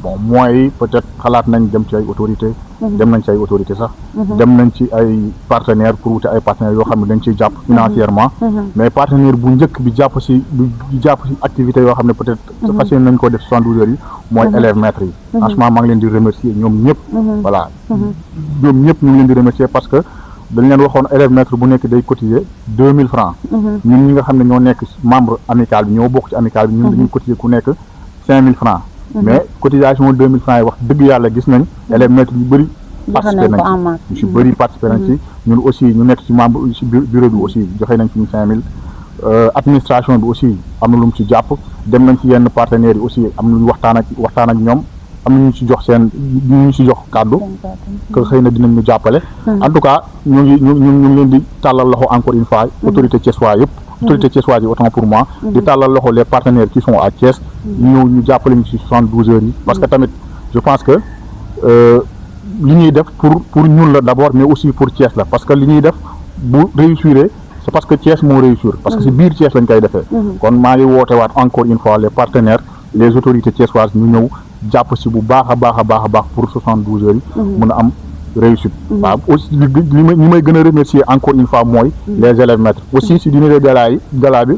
bon moyens yi peut-être xalaat nañ dem ci ay autorités. dem nañ ci ay autorités sax. dem nañ ci ay partenaires pour wuti ay partenaires yoo xam ne dañ ciy jàpp financièrement. mais partenaire bu njëkk bi jàpp ci activités yoo xam ne peut-être. fas yéene nañ ko def 72 heures yi mooy élèves maîtres yi. franchement maa ngi leen di remercier ñoom ñëpp. voilà ñoom ñëpp ñu ngi leen di remercier parce que dañ leen waxoon élève maître bu nekk day cotiser 2000 francs. ñun ñi nga xam ne ñoo nekk membre amical bi ñoo bokk ci amical bi ñun dañuy cotiser ku nekk 5000 francs. mais cotisation 2000 francs yi wax dëgg yàlla gis nañ élèves maîtres yu bëri participé nañ ci ñu ci bëri participé nañ ci ñun aussi ñu nekk ci membre ci bureau bi aussi joxe nañ ci ñu 5000 administration bi aussi am na lu mu ci jàpp dem nañ ci yenn partenaires yi aussi am na lu ñu waxtaan ak ñoom am na ñu ci jox ñu ci jox kàddu que xëy na dinañ ñu jàppale en tout cas ñu ngi leen di tàllal loxo encore une fois autorité thiessois yëpp autorité thiessoise yi autant pour moi di tàllal loxo les partenaires qui sont à Thiès ñu jàppale ñu ci 72 heures yi parce que tamit je pense que li ñuy def pour ñun la d'abord mais aussi pour Thiès la parce que li ñuy def bu réussir c'est parce que Thiès moo réussir parce que si biir Thiès lañ koy defee kon maa ngi woote waat encore une fois les partenaires les autorités thiessoises ñu ñëw jàpp si bu baax a baax pour 72 heures yi mun a am réussite waaw aussi ñi may gën a remercier encore une fois mooy les élèves maîtres aussi si dîner de gala bi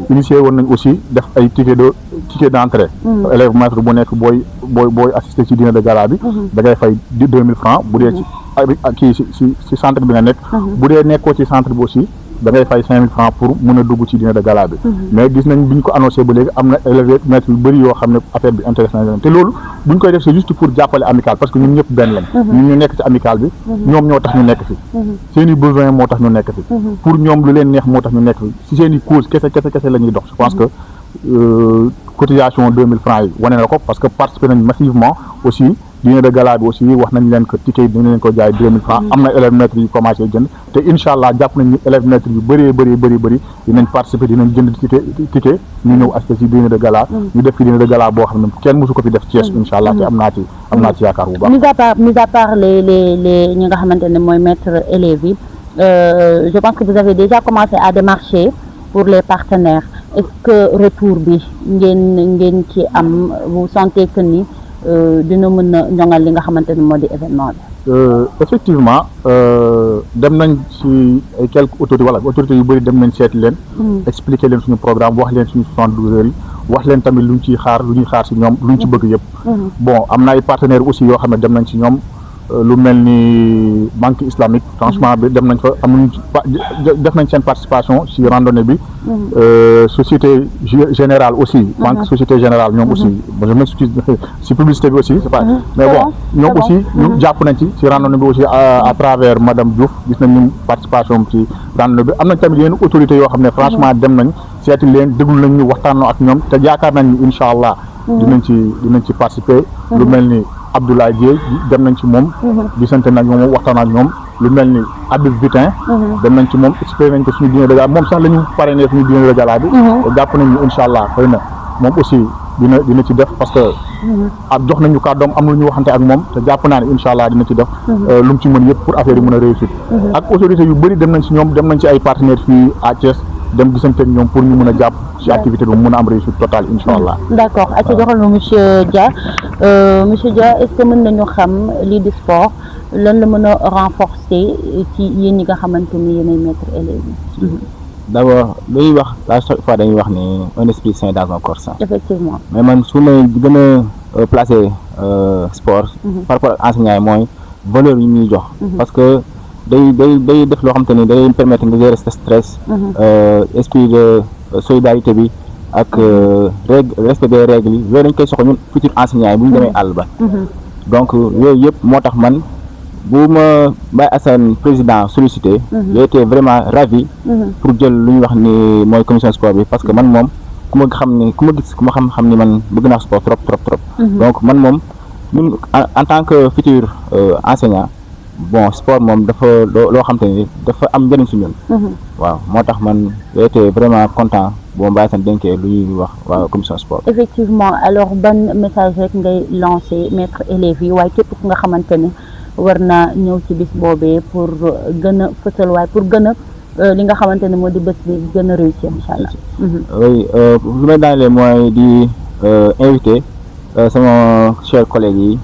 initié woon nañ aussi def ay ticket d'entrée élève maître bu nekk booy assister ci dîner de gala bi da ngay fay 2000 francs bu dee ci centre bi nga nekk bu dee nekkoo ci centre bi aussi da ngay fay 5000 francs pour mën a dugg ci dîner de gala bi mais gis nañ bi ñu ko annoncé ba léegi am na élèves maîtres yu bëri yoo xam ne affaire bi intéressé na leen te loolu bu ñu koy def c'est juste pour jàppale amical parce que ñun ñëpp benn lañ ñun ñu nekk ci amical bi ñoom ñoo tax ñu nekk fi seeni besoin moo tax ñu nekk fi pour ñoom lu leen neex moo tax ñu nekk fi si seeni cause kese la ñuy dox je pense que cotisation 2000 francs yi wane na ko parce que participer nañ massivement aussi dîner de gala bi aussi wax nañ leen que ticket yi dina leen ko jaay 2000 francs am na élèves maîtres yi commencé jënd te incha allah jàpp nañ ni élèves maîtres yu bëri dinañ participer dinañ jënd ticket ñu ñëw assister ci dîner de gala ñu def ci dîner de gala boo xam ne kenn mosu ko fi def Thiès incha allah te am naa ci yaakaar bu baax. mis à part les ñi nga xamante ne mooy maître élèves yi je pense que vous avez déjà commencé à démarcher pour les partenaires est-ce que retour bi ngeen ci am vous sentez que ni dina mën a ñoŋal li nga xamante ne moo di événement bi. effectivement dem nañ ci ay quelques autorités yu bëri dem nañ seeti leen. expliquer leen suñu programme wax leen suñu 72 heures yi wax leen tamit lu ñuy xaar ci ñoom lu ñu ci bëgg yëpp. bon am na ay partenaires aussi yoo xam ne dem nañ ci ñoom lu mel ni banque islamique franchement bi dem nañ fa def nañ seen participation ci randonnée bi. Société Générale aussi. banque Société Générale ñoom aussi je m'excuse ci publicité bi aussi c'est pas mais bon ñoom aussi ñu jàpp nañ ci randonnée bi aussi à travers madame Diouf gis nañ ñu participation ci randonnée bi am nañ tamit yenn autorités yoo xam ne franchement dem nañ seeti leen déglu nañ ñu waxtaanoo ak ñoom te yaakaar nañ ni incha allah dinañ ci participer lu mel ni Abdoulaye Dieye dem nañ ci moom gisante nañ moom waxtaan ak ñoom lu mel ni Habib Vitin dem nañ ci moom expliqué nañ ko suñu dîner de gala moom sax la ñu parrainé suñu dîner de gala bi te jàpp nañ ni incha allah xëy na moom aussi dina ci def parce que ak jox nañu kàddoom am lu ñu waxante ak moom te jàpp naa ne incha allah dina ci def lu mu ci mën yëpp pour affaire yi mën a réussir ak autorités yu bëri dem nañ ci ñoom dem nañ ci ay partenaires fii à Thiès dem gisante ak ñoom pour ñu mën a jàpp ci activité bi mu mën a am réussite totale incha allah. d'accord ak joxal ma monsieur Dia est-ce que mën nañu xam lii di sport lan la mën a renforcer ci yéen ñi nga xamante ni yéenay maître élèves yi. d'abord lu ñuy wax à chaque fois dañuy wax ni un esprit sain dans un corps sain. effectivement mais man su may gën a placer sport. par rapport ak enseignants yi mooy valeur yi ñuy jox. parce que day def loo xam te ni day permettre nga gérer stress. esprit de solidarité bi ak respect des règles yi yooyu dañ koy soxla ñun futur enseignants yi bu ñu demee àll ba. donc yooyu yëpp moo tax man. bu ma Baye Assane président sollicité j'ai été vraiment ravi pour jël lu ñu wax ni mooy commission sport bi parce que man moom ku ma xam ni man bëgg naa sport trop donc man moom ñun en tant que futur enseignant bon sport moom dafa loo xam te ni dafa am njëriñ si ñun waaw moo tax man j'ai été vraiment content boo Baye Assane dénkee lu ñuy wax waa commission sport. effectivement alors ban message rek ngay lancé maître élèves yi waaye képp ku nga xamante ni war naa ñëw ci bis boobee pour gën a fësal waaye pour gën a li nga xamante ne moo di bés bi gën a réussir incha allah. oui lu may daanelee mooy di invité sama chers collègues yi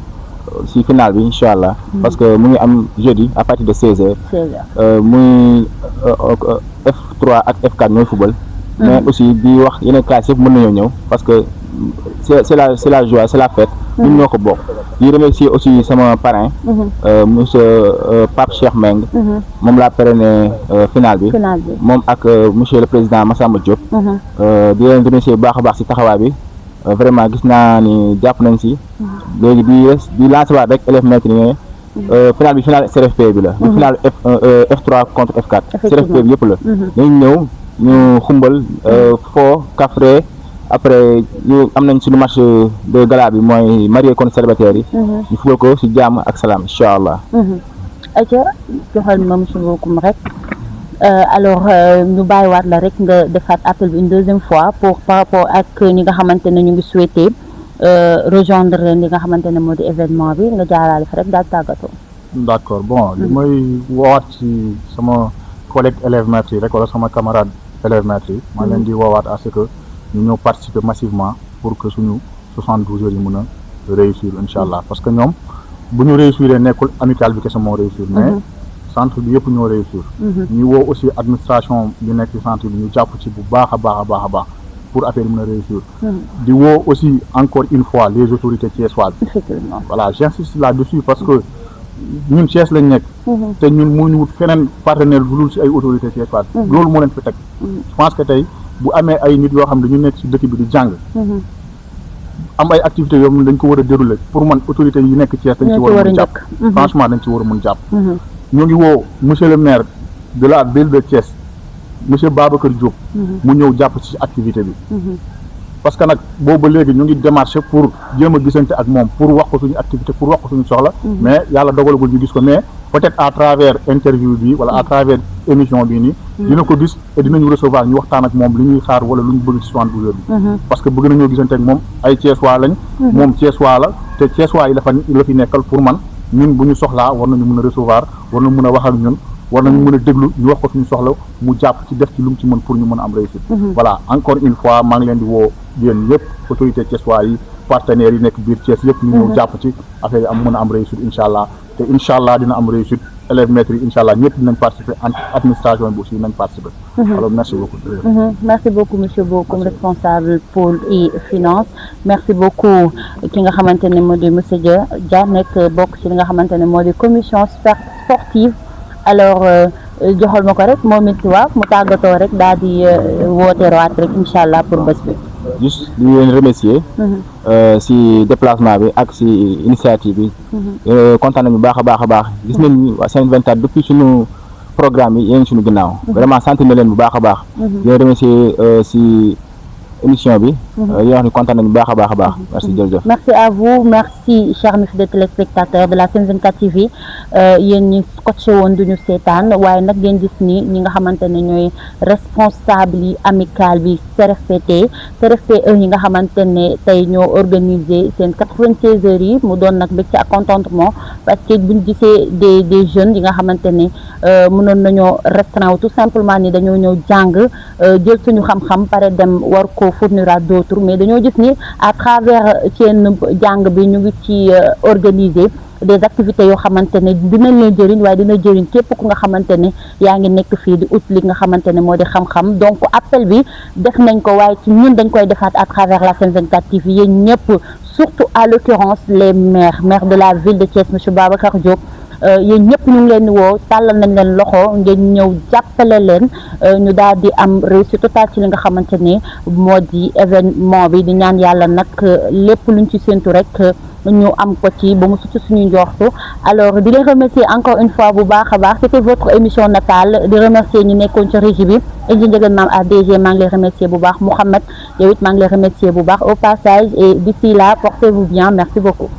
si final bi incha allah. parce que mu ngi am jeudi à partir de 16h. 16h muy F3 ak F4 ñooy football. mais aussi di wax yeneen classes yëpp mën nañoo ñëw parce que c'est la joie c'est la fête. ñun ñoo ko bokk. di remercier aussi sama parrain monsieur Pape Cheikh Meng moom laa parrainé final bi moom ak monsieur le président Massamba Diop di leen remercier bu baax a baax si taxawaay bi vraiment gis naa ni jàpp nañ si léegi di lancer waat rek élèves maîtres yi final bi final CRFP bi la du final F3 contre F4 CRFP bi yëpp la dañu ñëw ñu xumbal foo kafre après ñu am nañ suñu match de gala bi mooy marié contre célibataire yi ñu fubal ko si jàmm ak salaam incha allah. aca joxal ma monsieur Bokoum rek alors ñu bàyyiwaat la rek nga defaat appel bi une deuxième fois par rapport ak ñi nga xamante ne ñu ngi souhaité rejoindre leen li nga xamante ne moo di événement bi nga jaaraale fa rek daal tàggatoo. d'accord bon li may woowaat ci sama collègue élèves maîtres yi rek wala sama camarade élèves maîtres yi maa leen di woowaat à ce que ñu ñëw participer massivement pour que suñu 72 heures yi mën a réussir incha allah parce que ñoom bu ñu réussir nekkul amical bi kese moo réussir mais centre bi yëpp ñoo réussir ñu woo aussi administration bi nekk ci centre bi ñu jàpp ci bu baax a baax pour affaire yi mën a réussir di woo aussi encore une fois les autorités thiessoises voilà j'insiste là-dessus parce que ñun Thiès lañ nekk te ñun moo ñu wut feneen partenaire bu dul ci ay autorités thiessoises loolu moo leen fi teg je pense que tey bu amee ay nit yoo xam ne dañu nekk ci dëkk bi di jàng am ay activités yoo xam ne dañ ko war a dérouler pour man autorités yi nekk Thiès dañ ci war a mën jàpp franchement dañ ci war a mën jàpp ñoo ngi woo monsieur le maire de la ville de Thiès monsieur Babacar Diop mu ñëw jàpp ci activité bi parce que nag boobu léegi ñu ngi démarché pour jéem a gisante ak moom pour wax ko suñu activité pour wax ko suñu soxla mais yàlla dogalagul ñu gis ko mais peut-être à travers interview bi wala à travers émission bi nii dina ko gis et dinañu recevoir ñu waxtaan ak moom li ñuy xaar wala lu ñu bëgg ci 72 heures bi parce que bëgg nañoo gisante ak moom ay Thiessois lañ moom Thiessois la te Thiessois yi la fi nekkal pour man ñun bu ñu soxlaa war nañu mën a recevoir war nañu mën a wax ak ñun war nañu mën a déglu ñu wax ko suñu soxla mu jàpp ci def ci lu mu ci mën pour ñu mën a am réussite voilà encore une fois maa ngi leen di woo yéen yëpp autorité Thiessois yi partenaires yi nekk biir Thiès yëpp ñu ñëw jàpp ci affaire yi am mën a am réussite incha allah te incha allah dina am réussite élèves maîtres yi incha allah ñëpp dinañ participer administration bi aussi dinañ participer alors merci beaucoup merci beaucoup monsieur Bokoum responsable pôle et finance merci beaucoup ki nga xamante ne moo di monsieur Dia nekk bokk ci li nga xamante ne moo di commission sportive alors joxal ma ko rek moom it waaw mu tàggatoo rek daal di woote waat rek incha allah pour bés bi juste di leen remercier si déplacement bi ak si initiative bi kontaan nañu baax a baax gis nañ ni waa Sen 24 depuis suñu programme yi yéen suñu ginnaaw vraiment sant na leen bu baax a baax di leen remercier si émission bi yi wax ni kontaan nañu baax a baax a baax merci jërëjëf. Merci à vous, merci chers fidèles téléspectateurs de la Sen 24 TV yéen ñi scotché woon duñu seetaan waaye nag ngeen gis ni ñi nga xamante ne ñooy responsable yi amical bi CRFPE yi nga xamante ne tey ñoo organisé seen 96 heures yi mu doon nag mbégte ak contentement parce que buñ gisee des jeunes yi nga xamante ne mënoon nañoo restreint tout simplement ni dañoo ñëw jàng jël suñu xam-xam pare dem war ko fournir à d'autres mais dañoo gis ni à travers seen jàng bi ñu ngi ci organiser des activités yoo xamante ne dinañ leen jëriñ waaye dina jëriñ képp ku nga xamante ne yaa ngi nekk fii di ut li nga xamante ne moo di xam-xam donc appel bi def nañ ko waaye ci ñun dañ koy defaat à travers la Sen 24 TV yéen ñëpp surtout à l'occurrence les maires de la ville de Thiès monsieur Babacar Diop yéen ñëpp ñu ngi leen di woo tàllal nañ leen loxo ngeen ñëw jàppale leen ñu daal di am réussite totale ci li nga xamante ne moo di événement bi di ñaan yàlla nag lépp luñ ci séntu rek ñu am ko ci ba mu sutu suñu njortu alors di leen remercier encore une fois bu baax a baax c'était votre émission natale di remercier ñu nekkoon ci régie bi Engine Ndiéguène Mame ADG maa ngi lay remercier bu baax Mouhamed yow it maa ngi lay remercier bu baax au passage et d'ici là portez-vous bien merci beaucoup.